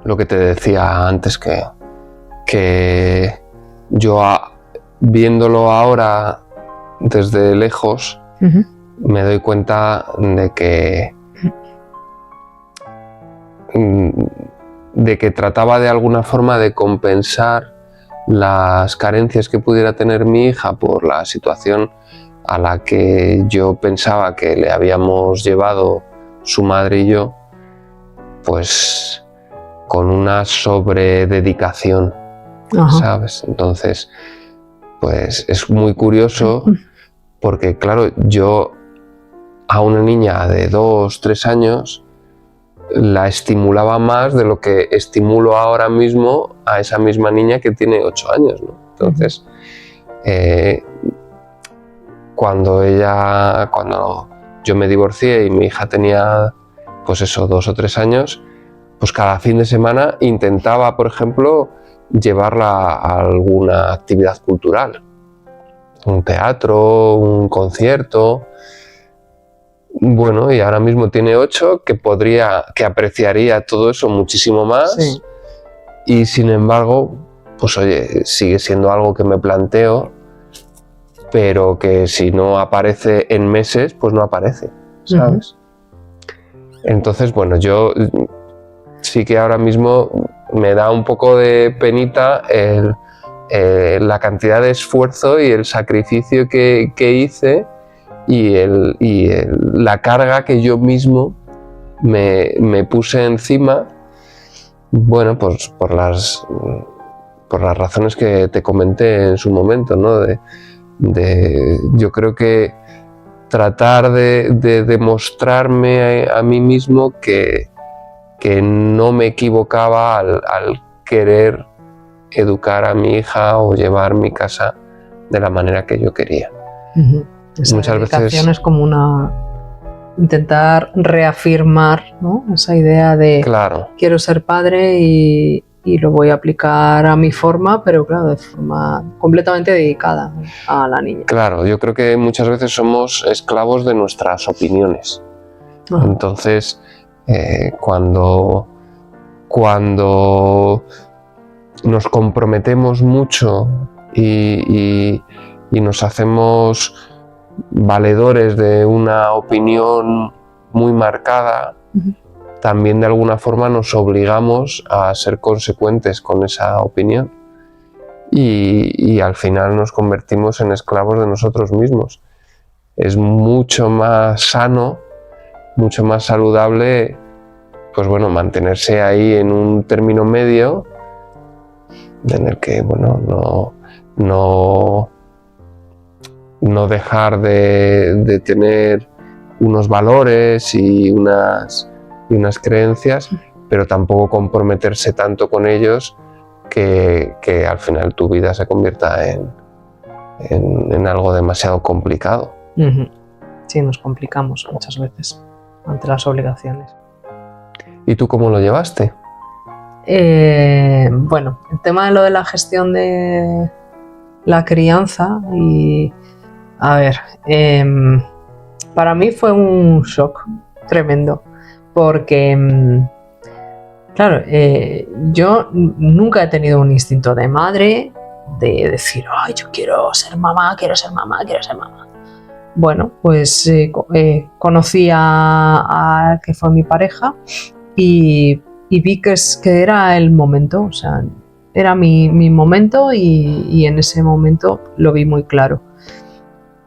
lo que te decía antes, que yo viéndolo ahora desde lejos, me doy cuenta de que trataba de alguna forma de compensar las carencias que pudiera tener mi hija por la situación a la que yo pensaba que le habíamos llevado su madre y yo, pues con una sobrededicación, ¿sabes? Entonces, pues es muy curioso porque, claro, yo a una niña de 2, 3 años la estimulaba más de lo que estimulo ahora mismo a esa misma niña que tiene 8 años, ¿no? Entonces, cuando yo me divorcié y mi hija tenía, pues eso, 2 o 3 años, pues cada fin de semana intentaba, por ejemplo, llevarla a alguna actividad cultural, un teatro, un concierto. Bueno, y ahora mismo tiene 8, que apreciaría todo eso muchísimo más. Sí. Y sin embargo, pues oye, sigue siendo algo que me planteo, pero que si no aparece en meses, pues no aparece, ¿sabes? Entonces, bueno, yo sí que ahora mismo me da un poco de penita la cantidad de esfuerzo y el sacrificio que hice y la carga que yo mismo me puse encima, bueno, pues por las razones que te comenté en su momento, ¿no? Yo creo que tratar de demostrarme a mí mismo que no me equivocaba al querer educar a mi hija o llevar mi casa de la manera que yo quería. Esa Muchas dedicación veces es como intentar reafirmar, ¿no? Esa idea de claro, quiero ser padre y lo voy a aplicar a mi forma, pero claro, de forma completamente dedicada a la niña. Claro, yo creo que muchas veces somos esclavos de nuestras opiniones. Entonces, cuando nos comprometemos mucho y nos hacemos valedores de una opinión muy marcada, también de alguna forma nos obligamos a ser consecuentes con esa opinión y al final nos convertimos en esclavos de nosotros mismos. Es mucho más sano, mucho más saludable, pues bueno, mantenerse ahí en un término medio en el que, bueno, no dejar de tener unos valores y unas creencias, pero tampoco comprometerse tanto con ellos que al final tu vida se convierta en algo demasiado complicado. Sí, nos complicamos muchas veces ante las obligaciones. ¿Y tú cómo lo llevaste? Bueno, el tema de lo de la gestión de la crianza y a ver, para mí fue un shock tremendo porque claro, yo nunca he tenido un instinto de madre de decir, ay, yo quiero ser mamá. Bueno, pues conocí a que fue mi pareja y vi que era el momento, o sea, era mi momento y en ese momento lo vi muy claro.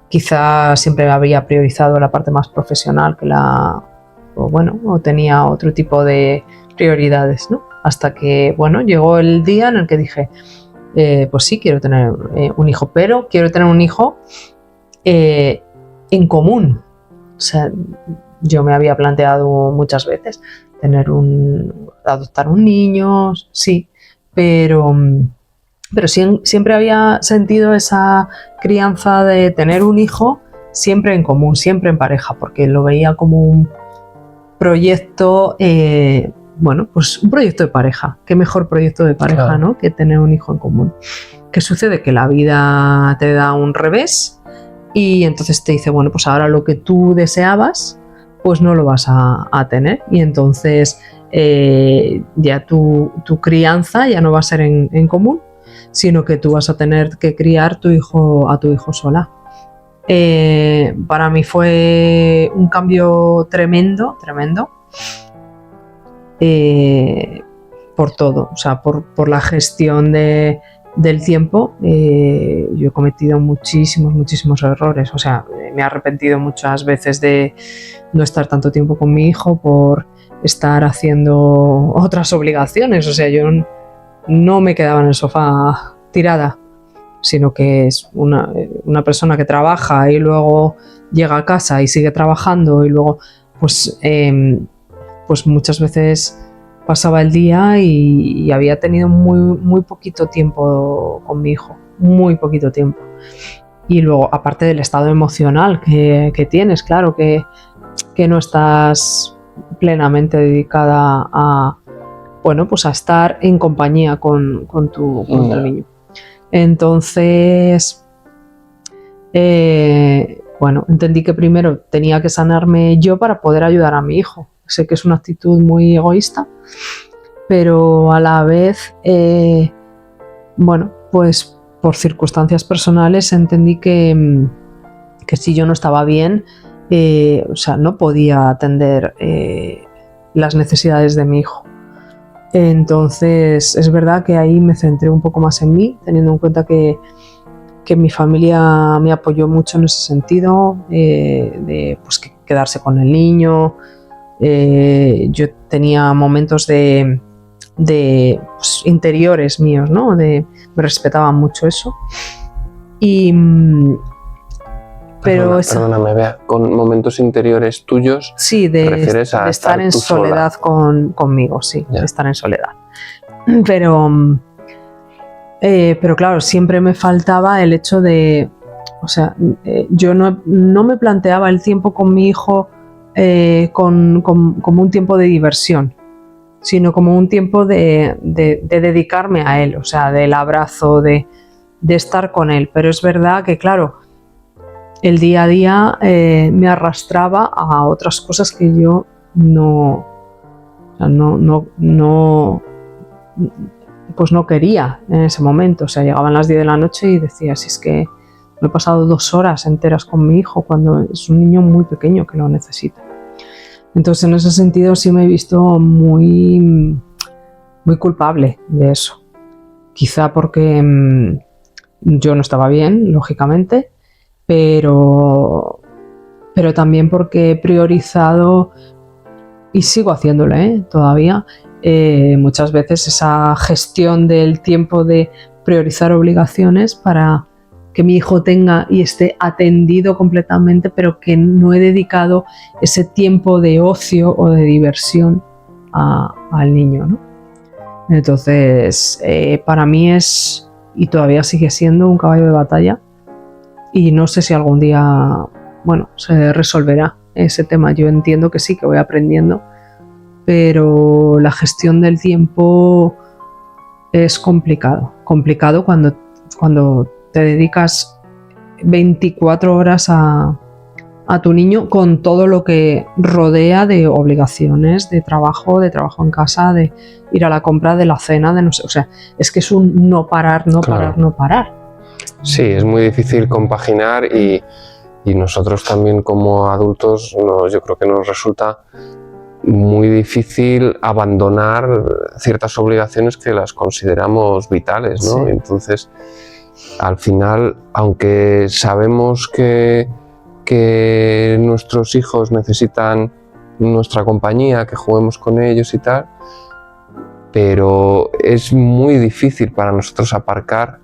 Quizá siempre había priorizado la parte más profesional o tenía otro tipo de prioridades, ¿no? Hasta que, bueno, llegó el día en el que dije, pues sí, quiero tener un hijo, pero quiero tener un hijo en común. O sea, yo me había planteado muchas veces adoptar un niño, sí, pero siempre había sentido esa crianza de tener un hijo siempre en común, siempre en pareja, porque lo veía como un proyecto, pues un proyecto de pareja. Qué mejor proyecto de pareja, claro, ¿no? Que tener un hijo en común. ¿Qué sucede? Que la vida te da un revés y entonces te dice, bueno, pues ahora lo que tú deseabas, pues no lo vas a tener. Y entonces ya tu crianza ya no va a ser en común, sino que tú vas a tener que criar a tu hijo sola. Para mí fue un cambio tremendo, por todo, o sea, por la gestión del tiempo. Yo he cometido muchísimos errores, o sea, me he arrepentido muchas veces de no estar tanto tiempo con mi hijo por estar haciendo otras obligaciones. O sea, yo no me quedaba en el sofá tirada, sino que es una persona que trabaja y luego llega a casa y sigue trabajando, y luego pues muchas veces pasaba el día y había tenido muy poquito tiempo con mi hijo, muy poquito tiempo. Y luego, aparte del estado emocional que tienes, claro, que no estás plenamente dedicada a estar en compañía con tu niño. Entonces, entendí que primero tenía que sanarme yo para poder ayudar a mi hijo. Sé que es una actitud muy egoísta, pero a la vez, pues por circunstancias personales entendí que si yo no estaba bien, no podía atender las necesidades de mi hijo. Entonces es verdad que ahí me centré un poco más en mí, teniendo en cuenta que mi familia me apoyó mucho en ese sentido, de pues, quedarse con el niño. Yo tenía momentos de pues, interiores míos, ¿no? Me respetaba mucho eso. Perdóname, Bea, con momentos interiores tuyos, sí, de estar en soledad conmigo, sí, de estar en soledad. Pero claro, siempre me faltaba el hecho de, o sea, yo no me planteaba el tiempo con mi hijo como un tiempo de diversión, sino como un tiempo de dedicarme a él, o sea, del abrazo, de estar con él. Pero es verdad que, claro, el día a día me arrastraba a otras cosas que yo no quería en ese momento. O sea, llegaban las 10 de la noche y decía, si es que me he pasado 2 horas enteras con mi hijo cuando es un niño muy pequeño que lo necesita. Entonces, en ese sentido sí me he visto muy culpable de eso. Quizá porque yo no estaba bien, lógicamente, pero también porque he priorizado, y sigo haciéndolo todavía, muchas veces esa gestión del tiempo de priorizar obligaciones para que mi hijo tenga y esté atendido completamente, pero que no he dedicado ese tiempo de ocio o de diversión al niño, ¿no? Entonces, para mí es, y todavía sigue siendo, un caballo de batalla, y no sé si algún día, se resolverá ese tema. Yo entiendo que sí, que voy aprendiendo, pero la gestión del tiempo es complicado cuando te dedicas 24 horas a tu niño, con todo lo que rodea de obligaciones, de trabajo en casa, de ir a la compra, de la cena, de no sé, o sea, es que es un no parar. Sí, es muy difícil compaginar y nosotros también como adultos, yo creo que nos resulta muy difícil abandonar ciertas obligaciones que las consideramos vitales, ¿no? Sí. Entonces, al final, aunque sabemos que nuestros hijos necesitan nuestra compañía, que juguemos con ellos y tal, pero es muy difícil para nosotros aparcar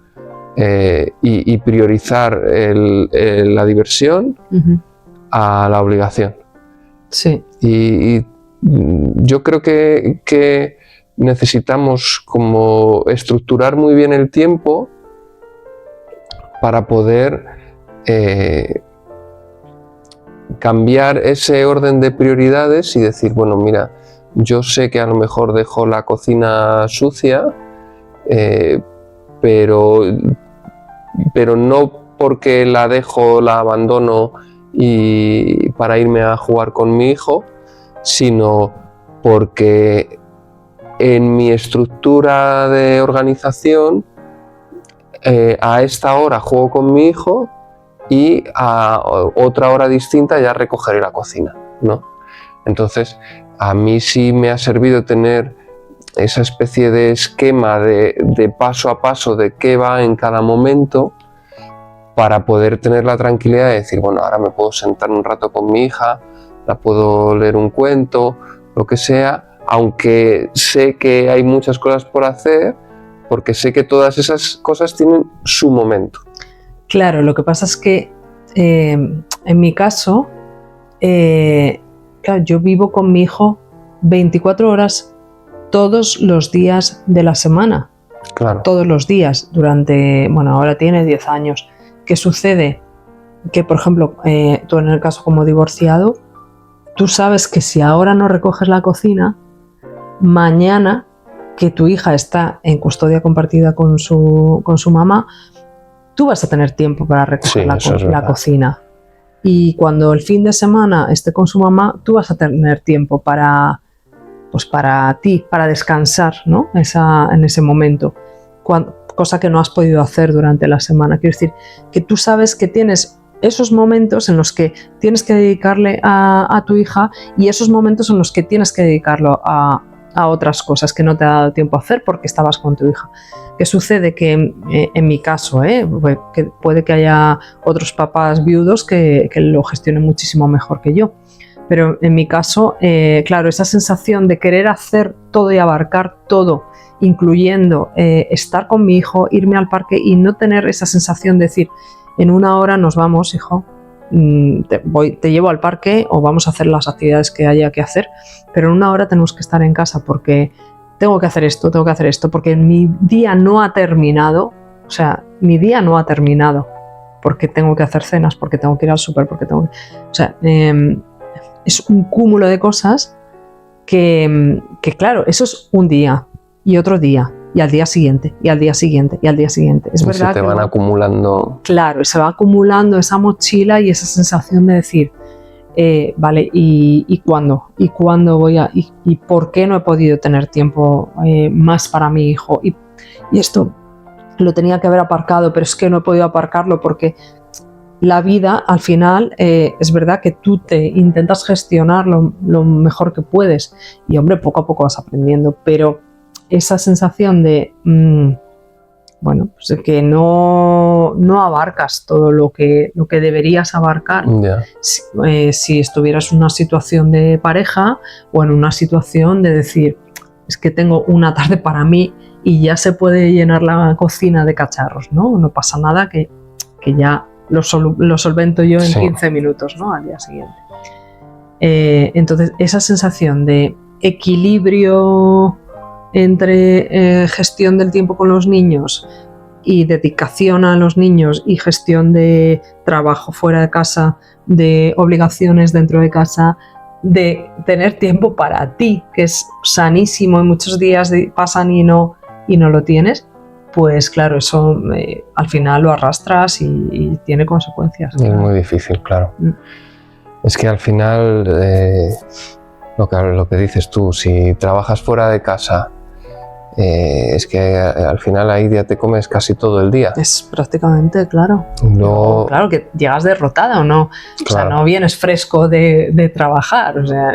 y priorizar la diversión a la obligación. Sí. Y yo creo que necesitamos como estructurar muy bien el tiempo para poder cambiar ese orden de prioridades y decir, bueno, mira, yo sé que a lo mejor dejo la cocina sucia, pero no porque la dejo, la abandono y para irme a jugar con mi hijo, sino porque en mi estructura de organización a esta hora juego con mi hijo y a otra hora distinta ya recogeré la cocina, ¿no? Entonces, a mí sí me ha servido tener esa especie de esquema de paso a paso de qué va en cada momento para poder tener la tranquilidad de decir, bueno, ahora me puedo sentar un rato con mi hija, la puedo leer un cuento, lo que sea, aunque sé que hay muchas cosas por hacer, porque sé que todas esas cosas tienen su momento. Claro, lo que pasa es que en mi caso, claro, yo vivo con mi hijo 24 horas todos los días de la semana. Claro. Todos los días durante, bueno, ahora tiene 10 años. ¿Qué sucede? Que, por ejemplo, tú en el caso como divorciado, tú sabes que si ahora no recoges la cocina, mañana que tu hija está en custodia compartida con su mamá, tú vas a tener tiempo para recoger la cocina. Y cuando el fin de semana esté con su mamá, tú vas a tener tiempo para ti, para descansar, ¿no? En ese momento. Cosa que no has podido hacer durante la semana. Quiero decir, que tú sabes que tienes esos momentos en los que tienes que dedicarle a tu hija y esos momentos en los que tienes que dedicarlo a otras cosas que no te ha dado tiempo a hacer porque estabas con tu hija. ¿Qué sucede? Que en mi caso, que puede que haya otros papás viudos que lo gestionen muchísimo mejor que yo, pero en mi caso, claro, esa sensación de querer hacer todo y abarcar todo, incluyendo estar con mi hijo, irme al parque y no tener esa sensación de decir, en una hora nos vamos, hijo, te llevo al parque o vamos a hacer las actividades que haya que hacer, pero en una hora tenemos que estar en casa porque tengo que hacer esto, porque mi día no ha terminado, o sea, mi día no ha terminado, porque tengo que hacer cenas, porque tengo que ir al súper, o sea, es un cúmulo de cosas que claro, eso es un día y otro día, y al día siguiente, y al día siguiente, y al día siguiente. Es verdad se te van acumulando. Claro, se va acumulando esa mochila y esa sensación de decir, vale, ¿y cuándo? ¿Y cuándo voy a...? ¿Y por qué no he podido tener tiempo más para mi hijo? Y esto lo tenía que haber aparcado, pero es que no he podido aparcarlo porque la vida, al final, es verdad que tú te intentas gestionar lo mejor que puedes. Y, hombre, poco a poco vas aprendiendo, pero esa sensación de, bueno, pues de que no abarcas todo lo que deberías abarcar. Yeah. Si estuvieras en una situación de pareja o en una situación de decir, es que tengo una tarde para mí y ya se puede llenar la cocina de cacharros, ¿no? No pasa nada que ya lo solvento yo en 15 minutos, ¿no? Al día siguiente. Entonces, esa sensación de equilibrio entre gestión del tiempo con los niños y dedicación a los niños y gestión de trabajo fuera de casa, de obligaciones dentro de casa, de tener tiempo para ti, que es sanísimo y muchos días pasan y no lo tienes, pues claro, eso al final lo arrastras y tiene consecuencias. Es muy difícil, claro. Es que al final, lo que dices tú, si trabajas fuera de casa, es que al final ahí ya te comes casi todo el día. Es prácticamente, claro. No, claro, que llegas derrotada o no. Claro. O sea, no vienes fresco de trabajar. O sea,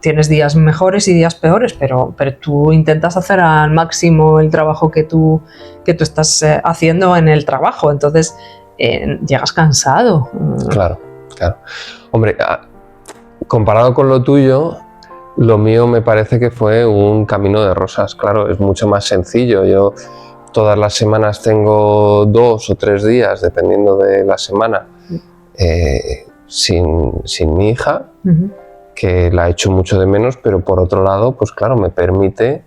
tienes días mejores y días peores, pero tú intentas hacer al máximo el trabajo que tú estás haciendo en el trabajo. Entonces, llegas cansado. Claro. Hombre, comparado con lo tuyo, lo mío me parece que fue un camino de rosas. Claro, es mucho más sencillo. Yo todas las semanas tengo 2 o 3 días, dependiendo de la semana, sin mi hija, que la echo mucho de menos, pero por otro lado, pues claro, me permite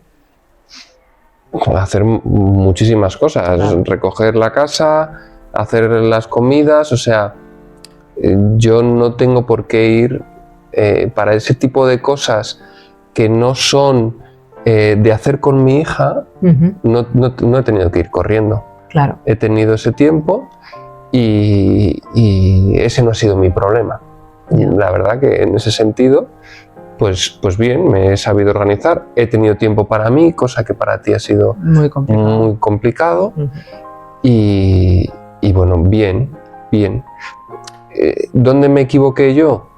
hacer muchísimas cosas. Claro. Recoger la casa, hacer las comidas, o sea, yo no tengo por qué ir para ese tipo de cosas que no son de hacer con mi hija, no he tenido que ir corriendo. Claro. He tenido ese tiempo y ese no ha sido mi problema. La verdad que en ese sentido, pues bien, me he sabido organizar, he tenido tiempo para mí, cosa que para ti ha sido Muy complicado. muy complicado. Ujú. Y bueno, bien. ¿Dónde me equivoqué yo?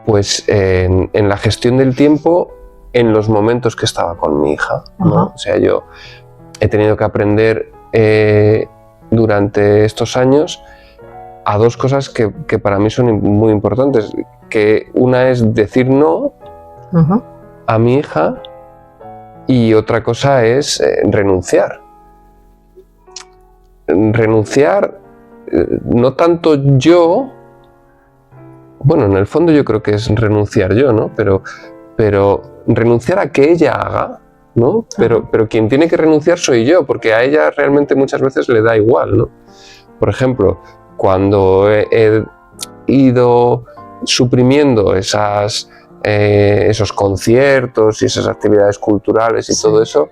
Pues en la gestión del tiempo en los momentos que estaba con mi hija, ¿no? Ajá. O sea, yo he tenido que aprender durante estos años a dos cosas que para mí son muy importantes. Que una es decir no Ajá. a mi hija y otra cosa es renunciar. Renunciar, no tanto yo, bueno, en el fondo yo creo que es renunciar yo, ¿no? Pero renunciar a que ella haga, ¿no? Pero quien tiene que renunciar soy yo, porque a ella realmente muchas veces le da igual, ¿no? Por ejemplo, cuando he ido suprimiendo esos conciertos y esas actividades culturales y todo eso,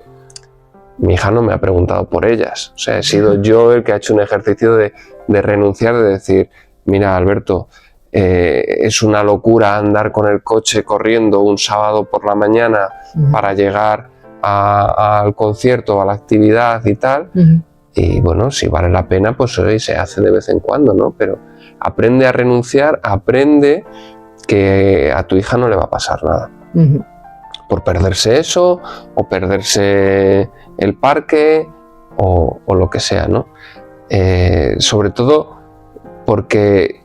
mi hija no me ha preguntado por ellas. O sea, he sido yo el que ha hecho un ejercicio de renunciar, de decir, mira, Alberto, es una locura andar con el coche corriendo un sábado por la mañana para llegar al concierto, a la actividad y tal. Y bueno, si vale la pena, pues se hace de vez en cuando, ¿no? Pero aprende a renunciar, aprende que a tu hija no le va a pasar nada. Por perderse eso, o perderse el parque, o lo que sea, ¿no? Sobre todo porque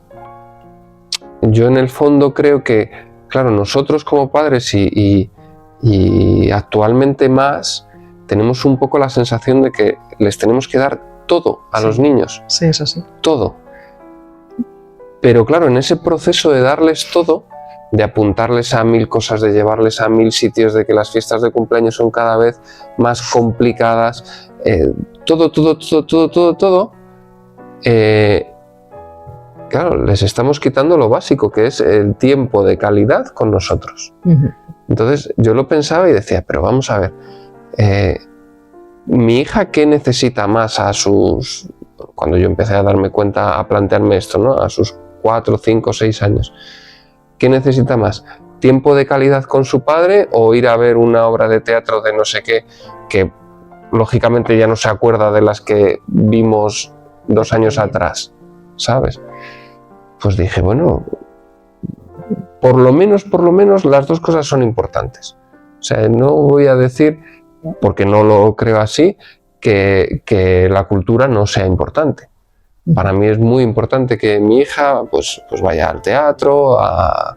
yo en el fondo creo que, claro, nosotros como padres y actualmente más, tenemos un poco la sensación de que les tenemos que dar todo a los niños. Sí, es así. Todo. Pero claro, en ese proceso de darles todo, de apuntarles a 1000 cosas, de llevarles a 1000 sitios, de que las fiestas de cumpleaños son cada vez más complicadas, todo, claro, les estamos quitando lo básico, que es el tiempo de calidad con nosotros. Entonces yo lo pensaba y decía, pero vamos a ver, mi hija, ¿qué necesita más cuando yo empecé a darme cuenta, a plantearme esto, ¿no? A sus 4, 5, 6 años? ¿Qué necesita más? ¿Tiempo de calidad con su padre o ir a ver una obra de teatro de no sé qué, que lógicamente ya no se acuerda de las que vimos 2 años atrás, ¿sabes? Pues dije, bueno, por lo menos las dos cosas son importantes. O sea, no voy a decir, porque no lo creo así, que la cultura no sea importante. Para mí es muy importante que mi hija pues vaya al teatro, a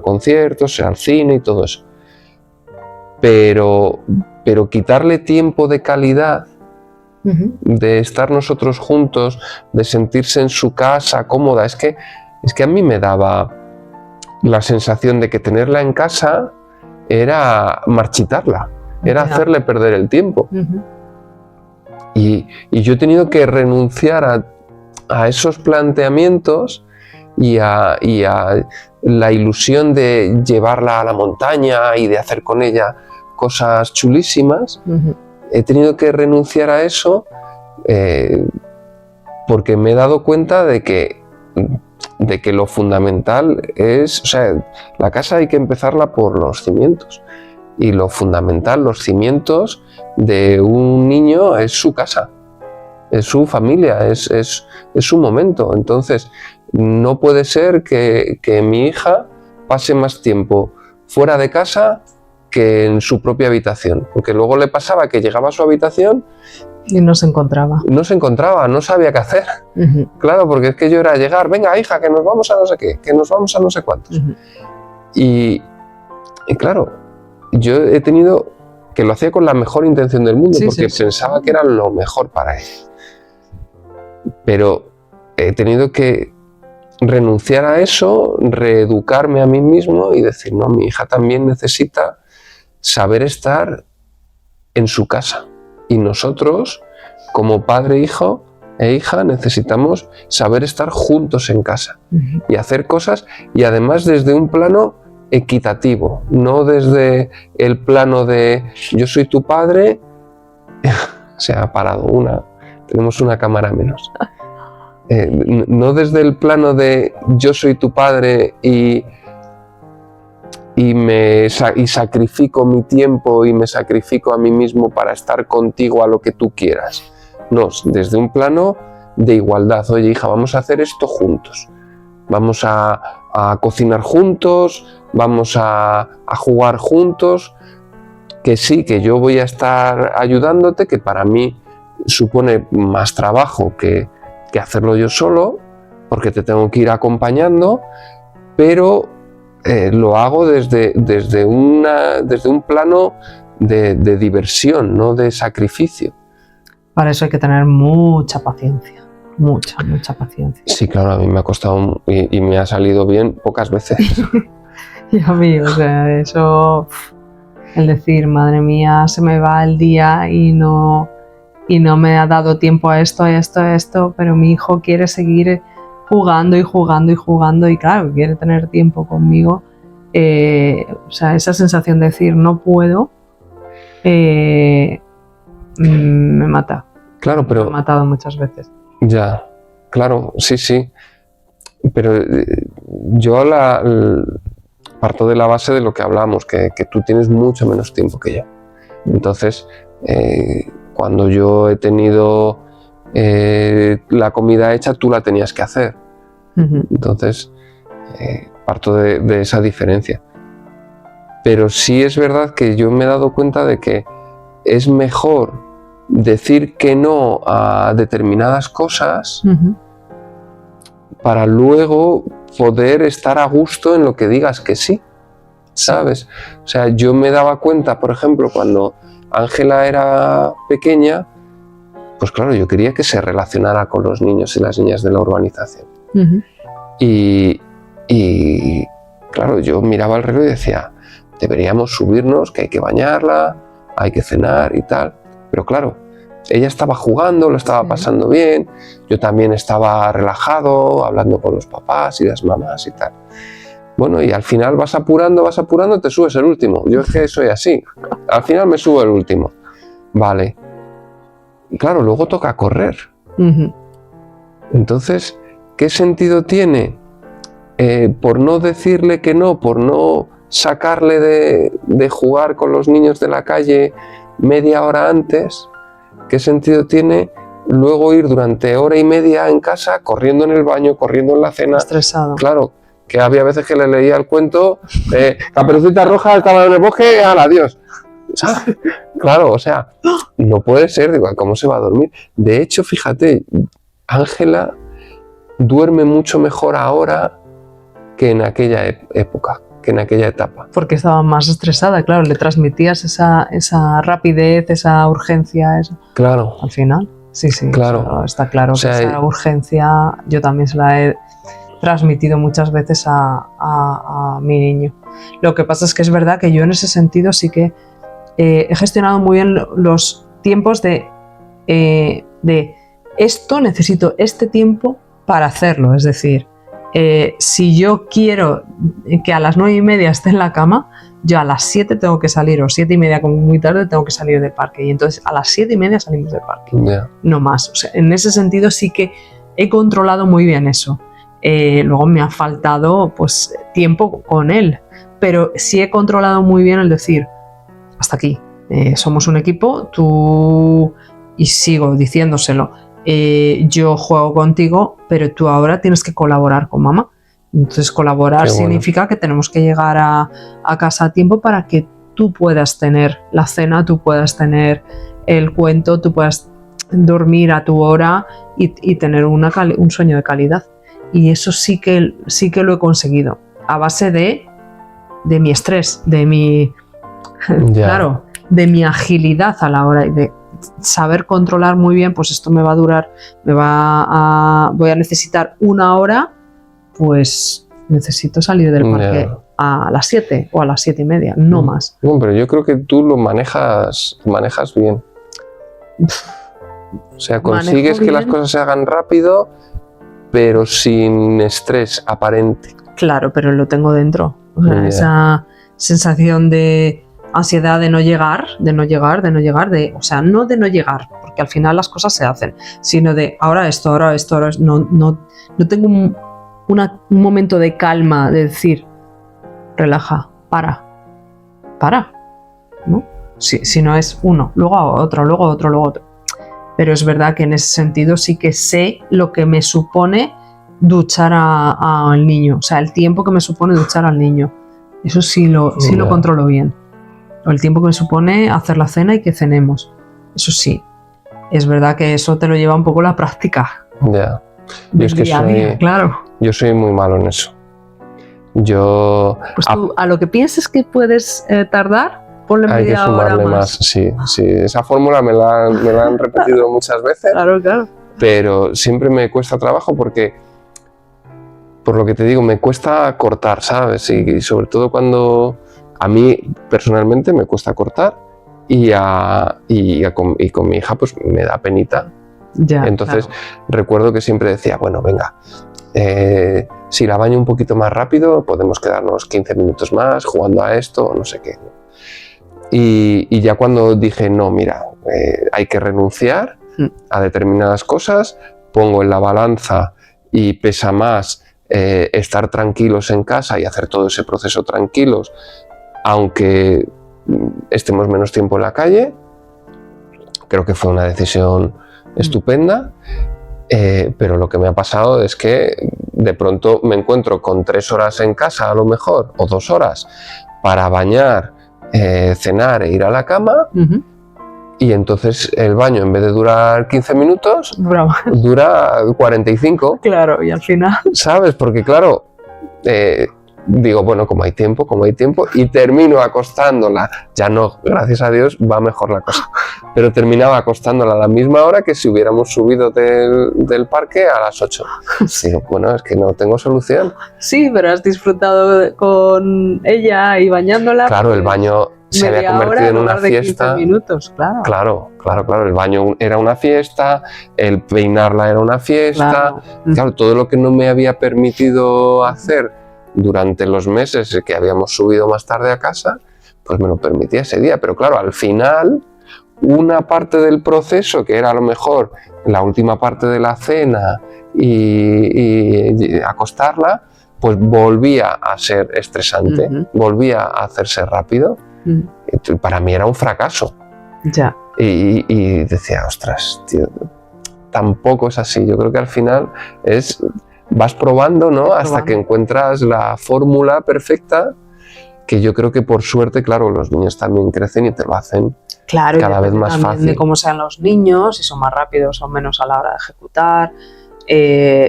conciertos, al cine y todo eso. Pero quitarle tiempo de calidad, de estar nosotros juntos, de sentirse en su casa cómoda, es que a mí me daba la sensación de que tenerla en casa era marchitarla, era hacerle perder el tiempo. Y yo he tenido que renunciar a esos planteamientos y a la ilusión de llevarla a la montaña y de hacer con ella cosas chulísimas. He tenido que renunciar a eso porque me he dado cuenta de que lo fundamental es, o sea, la casa hay que empezarla por los cimientos. Y lo fundamental, los cimientos de un niño es su casa, es su familia, es su momento. Entonces, no puede ser que mi hija pase más tiempo fuera de casa que en su propia habitación. Porque luego le pasaba que llegaba a su habitación y no se encontraba. No sabía qué hacer. Claro, porque es que yo era llegar, venga hija, que nos vamos a no sé qué, que nos vamos a no sé cuántos. Y claro, yo he tenido que lo hacía con la mejor intención del mundo, porque pensaba que era lo mejor para ella. Pero he tenido que renunciar a eso, reeducarme a mí mismo y decir, no, mi hija también necesita saber estar en su casa. Y nosotros, como padre, hijo e hija, necesitamos saber estar juntos en casa y hacer cosas, y además desde un plano equitativo, no desde el plano de yo soy tu padre. Se ha parado tenemos una cámara menos. no desde el plano de yo soy tu padre y sacrifico mi tiempo y me sacrifico a mí mismo para estar contigo a lo que tú quieras. No, desde un plano de igualdad. Oye, hija, vamos a hacer esto juntos. Vamos a cocinar juntos, vamos a jugar juntos. Que sí, que yo voy a estar ayudándote, que para mí supone más trabajo que hacerlo yo solo, porque te tengo que ir acompañando, pero lo hago desde un plano de diversión, no de sacrificio. Para eso hay que tener mucha paciencia, mucha paciencia. Sí, claro, a mí me ha costado y me ha salido bien pocas veces. Y a mí, o sea, eso, el decir, madre mía, se me va el día y no me ha dado tiempo a esto, pero mi hijo quiere seguir jugando y claro, quiere tener tiempo conmigo. O sea, esa sensación de decir no puedo me mata. Claro, pero... Me ha matado muchas veces. Ya, claro, sí. Pero yo parto de la base de lo que hablamos, que tú tienes mucho menos tiempo que yo. Entonces, cuando yo he tenido la comida hecha, tú la tenías que hacer. Uh-huh. Entonces, parto de esa diferencia. Pero sí es verdad que yo me he dado cuenta de que es mejor decir que no a determinadas cosas uh-huh. para luego poder estar a gusto en lo que digas que sí, ¿sabes? O sea, yo me daba cuenta, por ejemplo, cuando Ángela era pequeña, pues claro, yo quería que se relacionara con los niños y las niñas de la urbanización. Uh-huh. Y claro, yo miraba el reloj y decía, deberíamos subirnos, que hay que bañarla, hay que cenar y tal. Pero claro, ella estaba jugando, lo estaba pasando bien, yo también estaba relajado, hablando con los papás y las mamás y tal. Bueno, y al final vas apurando, te subes el último. Yo es que soy así, al final me subo el último. Vale. Y claro, luego toca correr. Uh-huh. Entonces, ¿qué sentido tiene? Por no decirle que no, por no sacarle de jugar con los niños de la calle media hora antes, ¿qué sentido tiene luego ir durante hora y media en casa, corriendo en el baño, corriendo en la cena? Estresado. Claro, que había veces que le leía el cuento de Caperucita Roja estaba en el bosque, adiós. ¿Sabes? Claro, o sea, no puede ser, digo, ¿cómo se va a dormir? De hecho, fíjate, Ángela duerme mucho mejor ahora que en aquella época, que en aquella etapa. Porque estaba más estresada, claro, le transmitías esa rapidez, esa urgencia. Claro. Al final, sí, Claro. Está claro, o sea, que esa urgencia yo también se la he transmitido muchas veces a mi niño. Lo que pasa es que es verdad que yo en ese sentido sí que he gestionado muy bien los tiempos de esto, necesito este tiempo para hacerlo, es decir, si yo quiero que a las 9:30 esté en la cama, yo a las 7 tengo que salir, o 7:30 como muy tarde tengo que salir del parque, y entonces a las 7:30 salimos del parque, no más. O sea, en ese sentido sí que he controlado muy bien eso. Luego me ha faltado pues tiempo con él, pero sí he controlado muy bien el decir, hasta aquí, somos un equipo, tú, y sigo diciéndoselo, yo juego contigo, pero tú ahora tienes que colaborar con mamá. Entonces colaborar significa que tenemos que llegar a casa a tiempo para que tú puedas tener la cena, tú puedas tener el cuento, tú puedas dormir a tu hora y tener un sueño de calidad. Y eso sí que lo he conseguido a base de mi estrés, de mi claro, de mi agilidad a la hora de saber controlar muy bien, pues esto me va a durar, voy a necesitar 1 hora, pues necesito salir del parque a las 7 o a las 7:30, no más. No, pero yo creo que tú lo manejas bien. O sea, consigues que las cosas se hagan rápido, pero sin estrés aparente. Claro, pero lo tengo dentro. O sea, esa sensación de ansiedad de no llegar, o sea, no de no llegar, porque al final las cosas se hacen, sino de ahora esto, no tengo un momento de calma, de decir, relaja, para, ¿no? Si no es uno, luego otro. Pero es verdad que en ese sentido sí que sé lo que me supone duchar al niño, o sea, el tiempo que me supone duchar al niño. Eso sí lo controlo bien. O el tiempo que me supone hacer la cena y que cenemos. Eso sí. Es verdad que eso te lo lleva un poco la práctica. Ya. Yo es que claro. Yo soy muy malo en eso. Pues tú, a lo que pienses que puedes tardar, ponle hay media que sumarle hora más. Sí. Esa fórmula me la han repetido muchas veces. Claro. Pero siempre me cuesta trabajo porque, por lo que te digo, me cuesta cortar, ¿sabes? Y sobre todo cuando a mí personalmente me cuesta cortar y con mi hija pues me da penita. Ya, entonces recuerdo que siempre decía, bueno, venga, si la baño un poquito más rápido podemos quedarnos 15 minutos más jugando a esto, no sé qué. Y ya cuando dije, no, mira, hay que renunciar a determinadas cosas, pongo en la balanza y pesa más estar tranquilos en casa y hacer todo ese proceso tranquilos, aunque estemos menos tiempo en la calle. Creo que fue una decisión estupenda, pero lo que me ha pasado es que de pronto me encuentro con 3 horas en casa a lo mejor, o 2 horas, para bañar, cenar e ir a la cama, y entonces el baño, en vez de durar 15 minutos, dura 45. Claro, y al final... ¿Sabes? Porque claro, digo, bueno, como hay tiempo, y termino acostándola. Ya no, gracias a Dios, va mejor la cosa. Pero terminaba acostándola a la misma hora que si hubiéramos subido del parque a las 8. Digo, bueno, es que no tengo solución. Sí, pero has disfrutado con ella y bañándola. Claro, el baño se había convertido en una fiesta. 15 minutos, claro. Claro, el baño era una fiesta, el peinarla era una fiesta. Claro, todo lo que no me había permitido hacer durante los meses que habíamos subido más tarde a casa, pues me lo permitía ese día. Pero claro, al final, una parte del proceso, que era a lo mejor la última parte de la cena y acostarla, pues volvía a ser estresante, volvía a hacerse rápido. Para mí era un fracaso. Ya. Y decía, ostras, tío, tampoco es así. Yo creo que al final vas probando, ¿no? Hasta que encuentras la fórmula perfecta, que yo creo que por suerte, claro, los niños también crecen y te lo hacen cada vez más fácil. De cómo sean los niños, si son más rápidos o menos a la hora de ejecutar,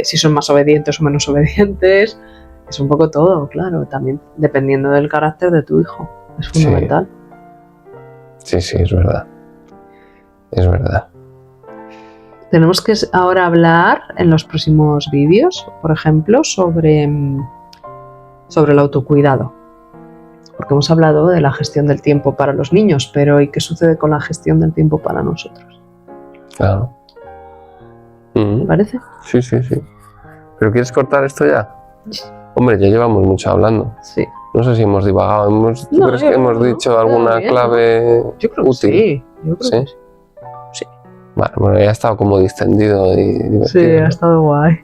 si son más obedientes o menos obedientes. Es un poco todo, claro, también dependiendo del carácter de tu hijo. Es fundamental. Sí, es verdad. Es verdad. Tenemos que ahora hablar en los próximos vídeos, por ejemplo, sobre el autocuidado. Porque hemos hablado de la gestión del tiempo para los niños, pero ¿y qué sucede con la gestión del tiempo para nosotros? Claro. ¿Te parece? Sí. ¿Pero quieres cortar esto ya? Hombre, ya llevamos mucho hablando. Sí. No sé si hemos divagado. ¿Tú crees que hemos dicho alguna clave útil? Yo creo que sí. Yo creo que sí. Bueno, ya ha estado como distendido y divertido. Sí, ha estado guay.